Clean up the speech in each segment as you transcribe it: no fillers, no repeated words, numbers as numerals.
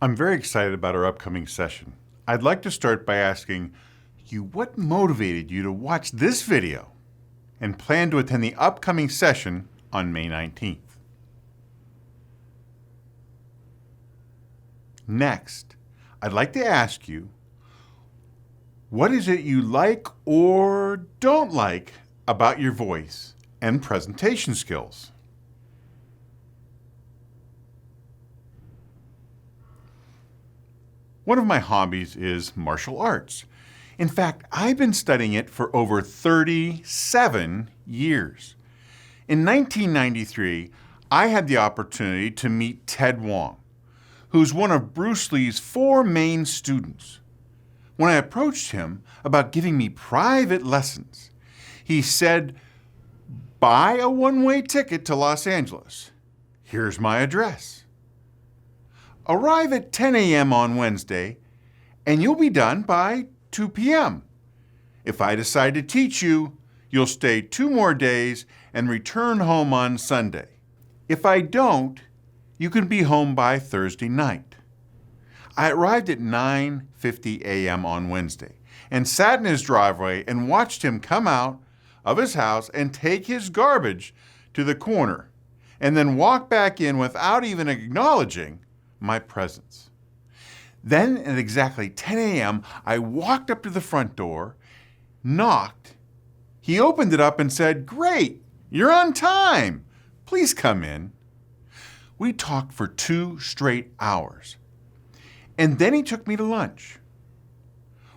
I'm very excited about our upcoming session. I'd like to start by asking you what motivated you to watch this video and plan to attend the upcoming session on May 19th. Next, I'd like to ask you, what is it you like or don't like about your voice and presentation skills? One of my hobbies is martial arts. In fact, I've been studying it for over 37 years. In 1993, I had the opportunity to meet Ted Wong, who's one of Bruce Lee's 4 main students. When I approached him about giving me private lessons, he said, "Buy a one-way ticket to Los Angeles. Here's my address. Arrive at 10 a.m. on Wednesday, and you'll be done by 2 p.m. If I decide to teach you, you'll stay 2 more days and return home on Sunday. If I don't, you can be home by Thursday night." I arrived at 9:50 a.m. on Wednesday and sat in his driveway and watched him come out of his house and take his garbage to the corner and then walk back in without even acknowledging my presence. Then at exactly 10 a.m., I walked up to the front door, knocked. He opened it up and said, "Great, you're on time. Please come in." We talked for 2 straight hours. And then he took me to lunch.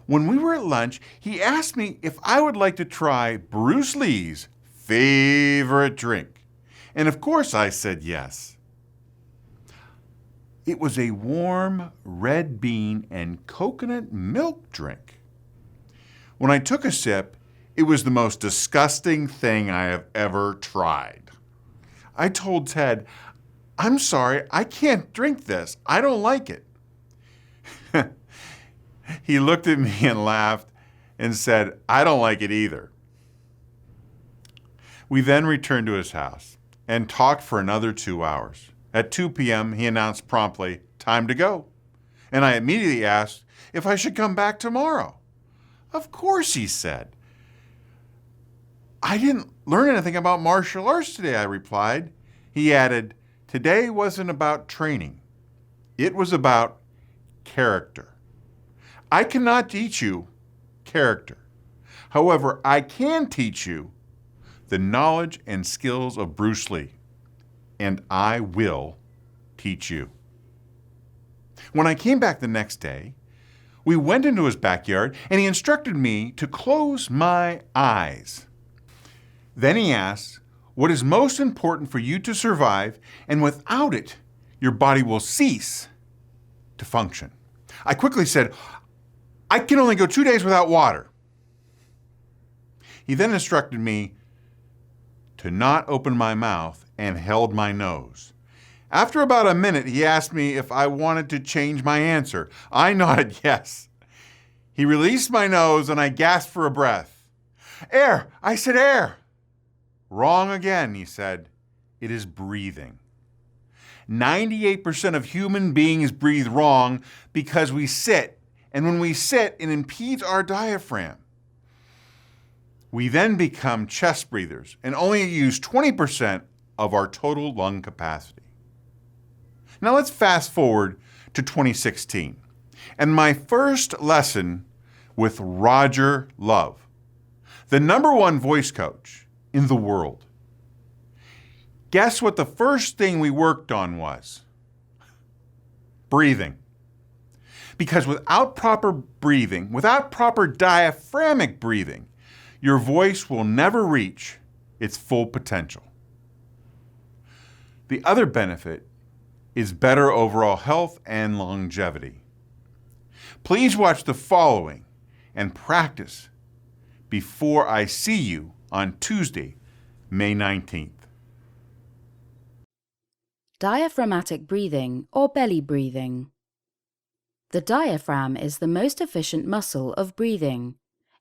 When we were at lunch, he asked me if I would like to try Bruce Lee's favorite drink. And of course I said yes. It was a warm red bean and coconut milk drink. When I took a sip, it was the most disgusting thing I have ever tried. I told Ted, "I'm sorry, I can't drink this. I don't like it." He looked at me and laughed and said, "I don't like it either." We then returned to his house and talked for another 2 hours. At 2 p.m., he announced promptly, "Time to go." And I immediately asked if I should come back tomorrow. "Of course," he said. "I didn't learn anything about martial arts today," I replied. He added, "Today wasn't about training. It was about character. I cannot teach you character. However, I can teach you the knowledge and skills of Bruce Lee, and I will teach you." When I came back the next day, we went into his backyard and he instructed me to close my eyes. Then he asked, "What is most important for you to survive, and without it, your body will cease to function?" I quickly said, "I can only go 2 days without water." He then instructed me to not open my mouth and held my nose. After about a minute, he asked me if I wanted to change my answer. I nodded yes. He released my nose and I gasped for a breath. "Air!" I said, "Air!" "Wrong again," he said. "It is breathing." 98% of human beings breathe wrong because we sit, and when we sit, it impedes our diaphragm. We then become chest breathers and only use 20% of our total lung capacity. Now let's fast forward to 2016 and my first lesson with Roger Love, the #1 voice coach in the world. Guess what the first thing we worked on was? Breathing. Because without proper breathing, without proper diaphragmic breathing, your voice will never reach its full potential. The other benefit is better overall health and longevity. Please watch the following and practice before I see you on Tuesday, May 19th. Diaphragmatic breathing or belly breathing. The diaphragm is the most efficient muscle of breathing.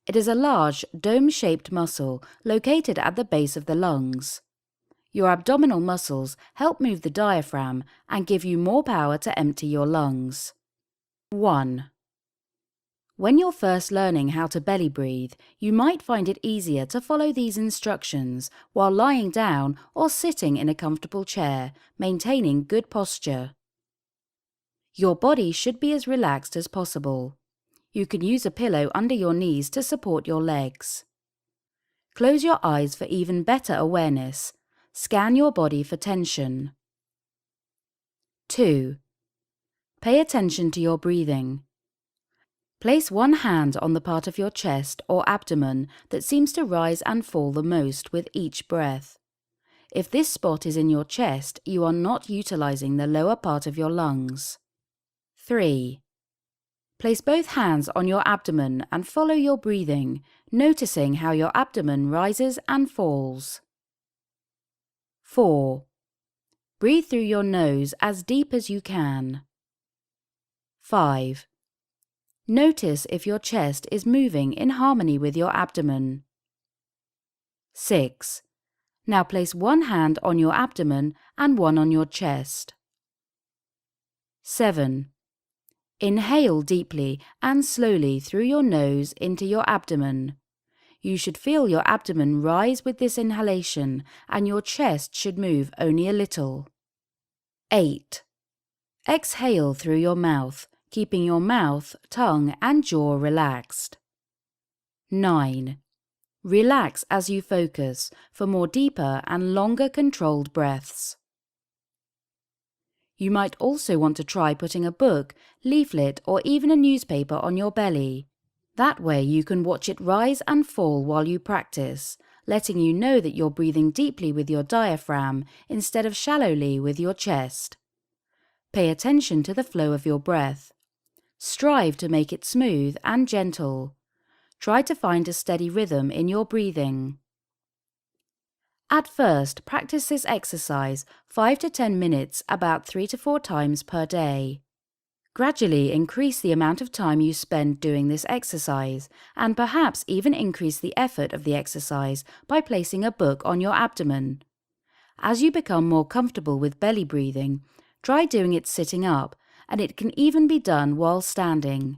It is a large, dome-shaped muscle located at the base of the lungs. Your abdominal muscles help move the diaphragm and give you more power to empty your lungs. 1. When you're first learning how to belly breathe, you might find it easier to follow these instructions while lying down or sitting in a comfortable chair, maintaining good posture. Your body should be as relaxed as possible. You can use a pillow under your knees to support your legs. Close your eyes for even better awareness. Scan your body for tension. 2. Pay attention to your breathing. Place one hand on the part of your chest or abdomen that seems to rise and fall the most with each breath. If this spot is in your chest, you are not utilizing the lower part of your lungs. 3. Place both hands on your abdomen and follow your breathing, noticing how your abdomen rises and falls. 4. Breathe through your nose as deep as you can. 5. Notice if your chest is moving in harmony with your abdomen. 6. Now place one hand on your abdomen and one on your chest. 7. Inhale deeply and slowly through your nose into your abdomen. You should feel your abdomen rise with this inhalation and your chest should move only a little. 8. Exhale through your mouth, keeping your mouth, tongue and jaw relaxed. 9. Relax as you focus for more deeper and longer controlled breaths. You might also want to try putting a book, leaflet or even a newspaper on your belly. That way you can watch it rise and fall while you practice, letting you know that you're breathing deeply with your diaphragm instead of shallowly with your chest. Pay attention to the flow of your breath. Strive to make it smooth and gentle. Try to find a steady rhythm in your breathing. At first, practice this exercise 5 to 10 minutes about 3 to 4 times per day. Gradually increase the amount of time you spend doing this exercise, and perhaps even increase the effort of the exercise by placing a book on your abdomen. As you become more comfortable with belly breathing, try doing it sitting up, and it can even be done while standing.